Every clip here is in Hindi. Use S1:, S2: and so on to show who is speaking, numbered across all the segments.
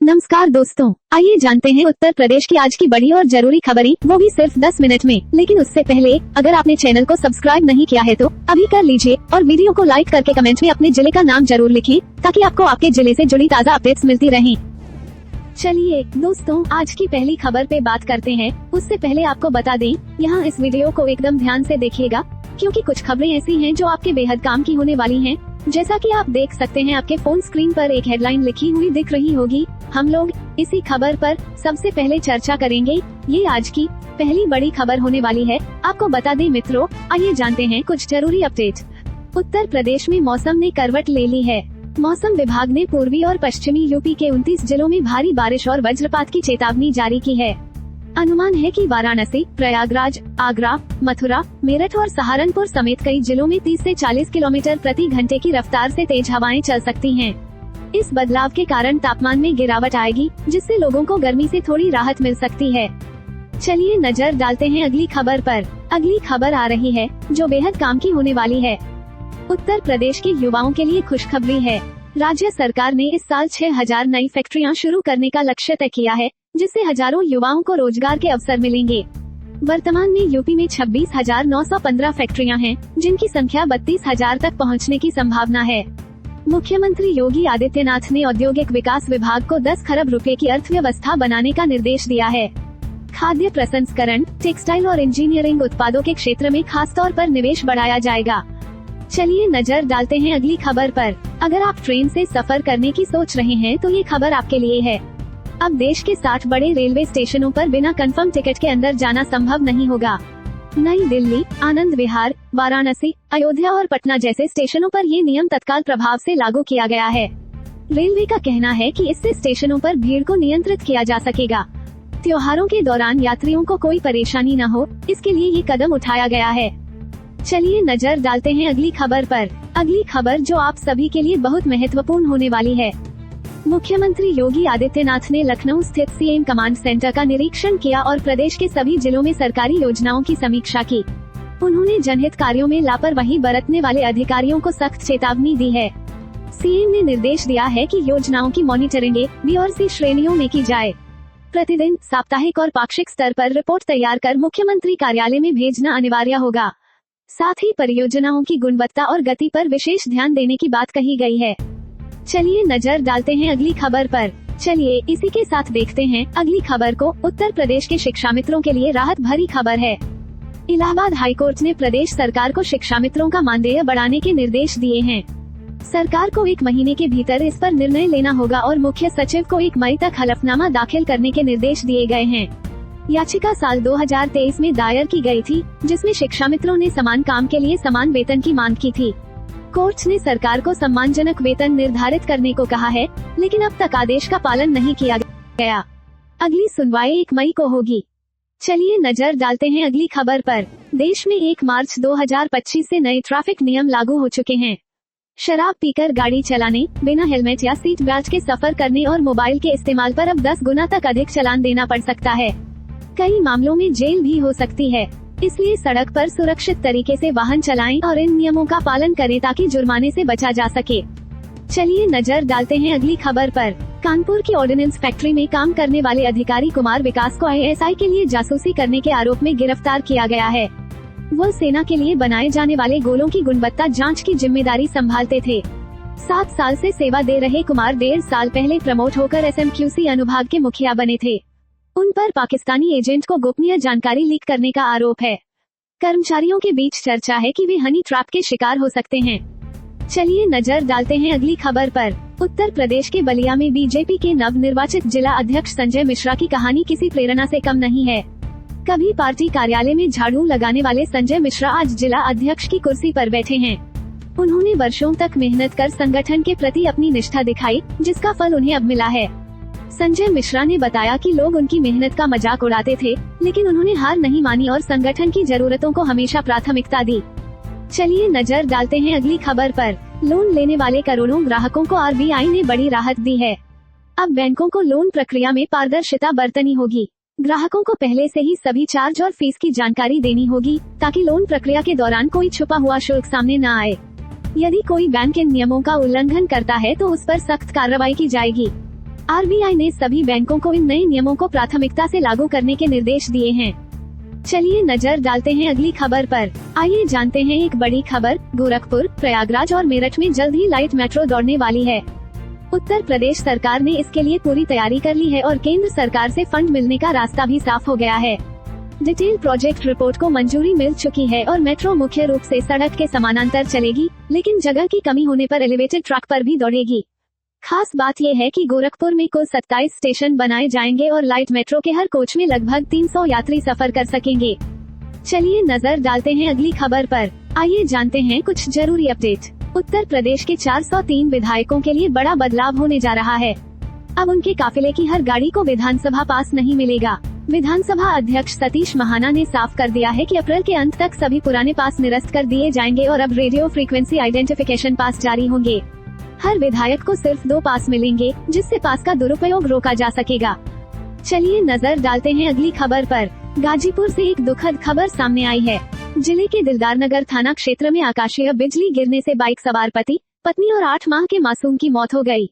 S1: नमस्कार दोस्तों, आइए जानते हैं उत्तर प्रदेश की आज की बड़ी और जरूरी खबरें, वो भी सिर्फ 10 मिनट में। लेकिन उससे पहले अगर आपने चैनल को सब्सक्राइब नहीं किया है तो अभी कर लीजिए और वीडियो को लाइक करके कमेंट में अपने जिले का नाम जरूर लिखें ताकि आपको आपके जिले से जुड़ी ताज़ा अपडेट्स मिलती रहें। चलिए दोस्तों, आज की पहली खबर पे बात करते हैं। उससे पहले आपको बता दें, यहाँ इस वीडियो को एकदम ध्यान से देखिएगा क्योंकि कुछ खबरें ऐसी हैं जो आपके बेहद काम की होने वाली हैं। जैसा कि आप देख सकते हैं, आपके फोन स्क्रीन पर एक हेडलाइन लिखी हुई दिख रही होगी। हम लोग इसी खबर पर सबसे पहले चर्चा करेंगे। ये आज की पहली बड़ी खबर होने वाली है। आपको बता दें मित्रों, आइए जानते हैं कुछ जरूरी अपडेट। उत्तर प्रदेश में मौसम ने करवट ले ली है। मौसम विभाग ने पूर्वी और पश्चिमी यूपी के 29 जिलों में भारी बारिश और वज्रपात की चेतावनी जारी की है। अनुमान है कि वाराणसी, प्रयागराज, आगरा, मथुरा, मेरठ और सहारनपुर समेत कई जिलों में 30 से 40 किलोमीटर प्रति घंटे की रफ्तार से तेज हवाएं चल सकती हैं। इस बदलाव के कारण तापमान में गिरावट आएगी, जिससे लोगों को गर्मी से थोड़ी राहत मिल सकती है। चलिए नजर डालते हैं अगली खबर पर। अगली खबर आ रही है जो बेहद काम की होने वाली है। उत्तर प्रदेश के युवाओं के लिए खुशखबरी है। राज्य सरकार ने इस साल 6000 नई फैक्ट्रियां शुरू करने का लक्ष्य तय किया है, जिससे हजारों युवाओं को रोजगार के अवसर मिलेंगे। वर्तमान में यूपी में 26,915 फैक्ट्रियां हैं, जिनकी संख्या 32,000 तक पहुंचने की संभावना है। मुख्यमंत्री योगी आदित्यनाथ ने औद्योगिक विकास विभाग को 10 खरब रुपए की अर्थव्यवस्था बनाने का निर्देश दिया है। खाद्य प्रसंस्करण, टेक्सटाइल और इंजीनियरिंग उत्पादों के क्षेत्र में खास तौर पर निवेश बढ़ाया जाएगा। चलिए नजर डालते हैं अगली खबर पर। अगर आप ट्रेन से सफर करने की सोच रहे हैं तो ये खबर आपके लिए है। अब देश के 60 बड़े रेलवे स्टेशनों पर बिना कंफर्म टिकट के अंदर जाना संभव नहीं होगा। नई दिल्ली, आनंद विहार, वाराणसी, अयोध्या और पटना जैसे स्टेशनों पर ये नियम तत्काल प्रभाव से लागू किया गया है। रेलवे का कहना है कि इससे स्टेशनों पर भीड़ को नियंत्रित किया जा सकेगा। त्योहारों के दौरान यात्रियों को कोई परेशानी न हो, इसके लिए ये कदम उठाया गया है। चलिए नजर डालते हैं अगली खबर पर। अगली खबर जो आप सभी के लिए बहुत महत्वपूर्ण होने वाली है। मुख्यमंत्री योगी आदित्यनाथ ने लखनऊ स्थित सीएम कमांड सेंटर का निरीक्षण किया और प्रदेश के सभी जिलों में सरकारी योजनाओं की समीक्षा की। उन्होंने जनहित कार्यों में लापरवाही बरतने वाले अधिकारियों को सख्त चेतावनी दी है। सीएम ने निर्देश दिया है कि योजनाओं की मॉनिटरिंग ए, बी और सी श्रेणियों में की जाए। प्रतिदिन, साप्ताहिक और पाक्षिक स्तर पर रिपोर्ट तैयार कर मुख्यमंत्री कार्यालय में भेजना अनिवार्य होगा। साथ ही परियोजनाओं की गुणवत्ता और गति पर विशेष ध्यान देने की बात कही गई है। चलिए नजर डालते हैं अगली खबर पर। चलिए इसी के साथ देखते हैं अगली खबर को। उत्तर प्रदेश के शिक्षा मित्रों के लिए राहत भरी खबर है। इलाहाबाद हाईकोर्ट ने प्रदेश सरकार को शिक्षा मित्रों का मानदेय बढ़ाने के निर्देश दिए हैं। सरकार को 1 महीने के भीतर इस पर निर्णय लेना होगा और मुख्य सचिव को 1 मई तक हलफनामा दाखिल करने के निर्देश दिए गए हैं। याचिका साल 2023 में दायर की गई थी, जिसमें शिक्षा मित्रों ने समान काम के लिए समान वेतन की मांग की थी। कोर्ट ने सरकार को सम्मानजनक वेतन निर्धारित करने को कहा है, लेकिन अब तक आदेश का पालन नहीं किया गया। अगली सुनवाई 1 मई को होगी। चलिए नजर डालते हैं अगली खबर पर। देश में 1 मार्च 2025 से नए ट्रैफिक नियम लागू हो चुके हैं। शराब पीकर गाड़ी चलाने, बिना हेलमेट या सीट बेल्ट के सफर करने और मोबाइल के इस्तेमाल पर अब 10 गुना तक अधिक चालान देना पड़ सकता है। कई मामलों में जेल भी हो सकती है। इसलिए सड़क पर सुरक्षित तरीके से वाहन चलाएं और इन नियमों का पालन करें ताकि जुर्माने से बचा जा सके। चलिए नजर डालते हैं अगली खबर पर। कानपुर की ऑर्डिनेंस फैक्ट्री में काम करने वाले अधिकारी कुमार विकास को आईएसआई के लिए जासूसी करने के आरोप में गिरफ्तार किया गया है। वो सेना के लिए बनाए जाने वाले गोलों की गुणवत्ता जांच की जिम्मेदारी संभालते थे। 7 साल से सेवा दे रहे कुमार 1.5 साल पहले प्रमोट होकर एसएमक्यूसी अनुभाग के मुखिया बने थे। उन पर पाकिस्तानी एजेंट को गोपनीय जानकारी लीक करने का आरोप है। कर्मचारियों के बीच चर्चा है कि वे हनी ट्रैप के शिकार हो सकते हैं। चलिए नजर डालते हैं अगली खबर पर। उत्तर प्रदेश के बलिया में बीजेपी के नवनिर्वाचित जिला अध्यक्ष संजय मिश्रा की कहानी किसी प्रेरणा से कम नहीं है। कभी पार्टी कार्यालय में झाड़ू लगाने वाले संजय मिश्रा आज जिला अध्यक्ष की कुर्सी पर बैठे हैं। उन्होंने वर्षों तक मेहनत कर संगठन के प्रति अपनी निष्ठा दिखाई, जिसका फल उन्हें अब मिला है। संजय मिश्रा ने बताया कि लोग उनकी मेहनत का मजाक उड़ाते थे, लेकिन उन्होंने हार नहीं मानी और संगठन की जरूरतों को हमेशा प्राथमिकता दी। चलिए नजर डालते हैं अगली खबर पर। लोन लेने वाले करोड़ों ग्राहकों को आरबीआई ने बड़ी राहत दी है। अब बैंकों को लोन प्रक्रिया में पारदर्शिता बरतनी होगी। ग्राहकों को पहले से ही सभी चार्ज और फीस की जानकारी देनी होगी, ताकि लोन प्रक्रिया के दौरान कोई छुपा हुआ शुल्क सामने न आए। यदि कोई बैंक इन नियमों का उल्लंघन करता है तो उस पर सख्त कार्रवाई की जाएगी। आरबीआई ने सभी बैंकों को इन नए नियमों को प्राथमिकता से लागू करने के निर्देश दिए हैं। चलिए नजर डालते हैं अगली खबर पर। आइए जानते हैं एक बड़ी खबर। गोरखपुर, प्रयागराज और मेरठ में जल्द ही लाइट मेट्रो दौड़ने वाली है। उत्तर प्रदेश सरकार ने इसके लिए पूरी तैयारी कर ली है और केंद्र सरकार से फंड मिलने का रास्ता भी साफ हो गया है। डिटेल प्रोजेक्ट रिपोर्ट को मंजूरी मिल चुकी है और मेट्रो मुख्य रूप से सड़क के समानांतर चलेगी, लेकिन जगह की कमी होने पर एलिवेटेड ट्रैक पर भी दौड़ेगी। खास बात यह है कि गोरखपुर में कुल 27 स्टेशन बनाए जाएंगे और लाइट मेट्रो के हर कोच में लगभग 300 यात्री सफर कर सकेंगे। चलिए नजर डालते हैं अगली खबर पर। आइए जानते हैं कुछ जरूरी अपडेट। उत्तर प्रदेश के 403 विधायकों के लिए बड़ा बदलाव होने जा रहा है। अब उनके काफिले की हर गाड़ी को विधानसभा पास नहीं मिलेगा। विधानसभा अध्यक्ष सतीश महाना ने साफ कर दिया है कि अप्रैल के अंत तक सभी पुराने पास निरस्त कर दिए जाएंगे और अब रेडियो फ्रीक्वेंसी आइडेंटिफिकेशन पास जारी होंगे। हर विधायक को सिर्फ 2 पास मिलेंगे, जिससे पास का दुरुपयोग रोका जा सकेगा। चलिए नजर डालते हैं अगली खबर पर। गाजीपुर से एक दुखद खबर सामने आई है। जिले के दिलदार नगर थाना क्षेत्र में आकाशीय बिजली गिरने से बाइक सवार पति, पत्नी और 8 माह के मासूम की मौत हो गई।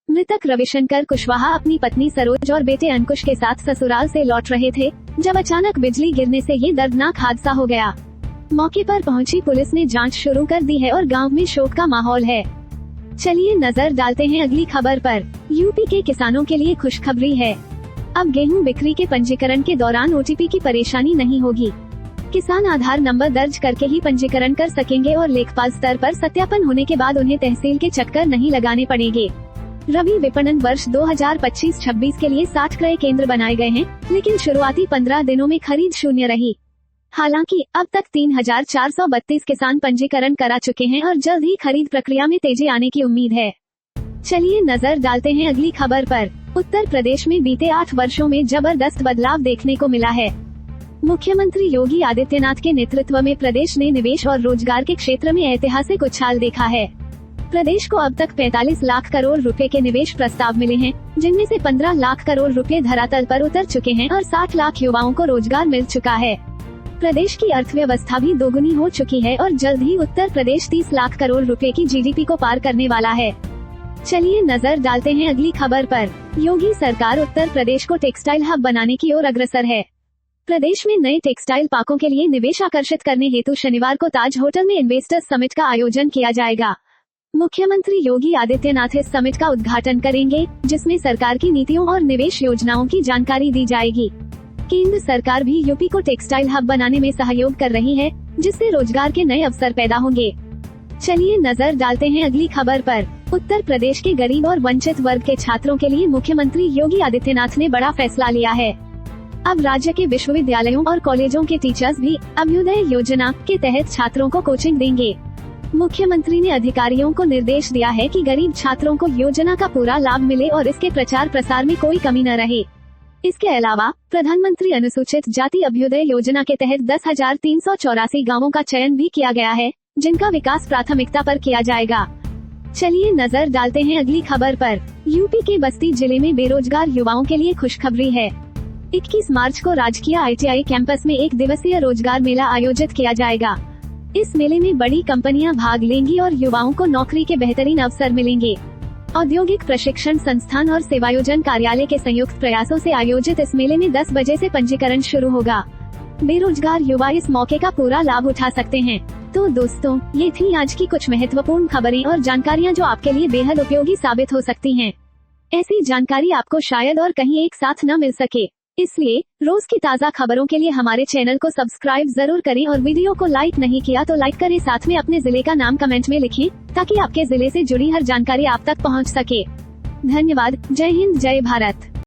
S1: मृतक रविशंकर कुशवाहा अपनी पत्नी सरोज और बेटे अंकुश के साथ ससुराल से लौट रहे थे, जब अचानक बिजली गिरने से ये दर्दनाक हादसा हो गया। मौके पर पहुंची पुलिस ने जांच शुरू कर दी है और गांव में शोक का माहौल है। चलिए नजर डालते हैं अगली खबर पर। यूपी के किसानों के लिए खुशखबरी है। अब गेहूं बिक्री के पंजीकरण के दौरान ओटीपी की परेशानी नहीं होगी। किसान आधार नंबर दर्ज करके ही पंजीकरण कर सकेंगे और लेखपाल स्तर पर सत्यापन होने के बाद उन्हें तहसील के चक्कर नहीं लगाने पड़ेंगे। रबी विपणन वर्ष 2025-26 के लिए 60 क्रय केंद्र बनाए गए हैं, लेकिन शुरुआती 15 दिनों में खरीद शून्य रही। हालांकि अब तक 3432 किसान पंजीकरण करा चुके हैं और जल्द ही खरीद प्रक्रिया में तेजी आने की उम्मीद है। चलिए नजर डालते हैं अगली खबर पर। उत्तर प्रदेश में बीते 8 वर्षों में जबरदस्त बदलाव देखने को मिला है। मुख्यमंत्री योगी आदित्यनाथ के नेतृत्व में प्रदेश ने निवेश और रोजगार के क्षेत्र में ऐतिहासिक उछाल देखा है। प्रदेश को अब तक 45 लाख करोड़ रुपए के निवेश प्रस्ताव मिले हैं, जिनमें से 15 लाख करोड़ रुपए धरातल पर उतर चुके हैं और 60 लाख युवाओं को रोजगार मिल चुका है। प्रदेश की अर्थव्यवस्था भी दोगुनी हो चुकी है और जल्द ही उत्तर प्रदेश 30 लाख करोड़ रुपए की जीडीपी को पार करने वाला है। चलिए नजर डालते हैं अगली खबर पर। योगी सरकार उत्तर प्रदेश को टेक्सटाइल हब बनाने की ओर अग्रसर है। प्रदेश में नए टेक्सटाइल पार्कों के लिए निवेश आकर्षित करने हेतु शनिवार को ताज होटल में इन्वेस्टर्स समिट का आयोजन किया जाएगा। मुख्यमंत्री योगी आदित्यनाथ इस समिट का उद्घाटन करेंगे, जिसमें सरकार की नीतियों और निवेश योजनाओं की जानकारी दी जाएगी। केंद्र सरकार भी यूपी को टेक्सटाइल हब बनाने में सहयोग कर रही है, जिससे रोजगार के नए अवसर पैदा होंगे। चलिए नजर डालते हैं अगली खबर पर। उत्तर प्रदेश के गरीब और वंचित वर्ग के छात्रों के लिए मुख्यमंत्री योगी आदित्यनाथ ने बड़ा फैसला लिया है। अब राज्य के विश्वविद्यालयों और कॉलेजों के टीचर्स भी अभ्युदय योजना के तहत छात्रों को कोचिंग देंगे। मुख्यमंत्री ने अधिकारियों को निर्देश दिया है कि गरीब छात्रों को योजना का पूरा लाभ मिले और इसके प्रचार प्रसार में कोई कमी न रहे। इसके अलावा प्रधानमंत्री अनुसूचित जाति अभ्युदय योजना के तहत 10,384 गाँवों का चयन भी किया गया है, जिनका विकास प्राथमिकता पर किया जाएगा। चलिए नजर डालते हैं अगली खबर पर। यूपी के बस्ती जिले में बेरोजगार युवाओं के लिए खुशखबरी है। 21 मार्च को राजकीय ITI कैंपस में 1 दिवसीय रोजगार मेला आयोजित किया जाएगा। इस मेले में बड़ी कंपनियां भाग लेंगी और युवाओं को नौकरी के बेहतरीन अवसर मिलेंगे। औद्योगिक प्रशिक्षण संस्थान और सेवायोजन कार्यालय के संयुक्त प्रयासों से आयोजित इस मेले में 10 बजे से पंजीकरण शुरू होगा। बेरोजगार युवा इस मौके का पूरा लाभ उठा सकते हैं। तो दोस्तों, ये थी आज की कुछ महत्वपूर्ण खबरें और जानकारियाँ जो आपके लिए बेहद उपयोगी साबित हो सकती हैं। ऐसी जानकारी आपको शायद और कहीं एक साथ न मिल सके, इसलिए रोज की ताज़ा खबरों के लिए हमारे चैनल को सब्सक्राइब जरूर करें और वीडियो को लाइक नहीं किया तो लाइक करें। साथ में अपने जिले का नाम कमेंट में लिखें, ताकि आपके जिले से जुड़ी हर जानकारी आप तक पहुंच सके। धन्यवाद। जय हिंद, जय भारत।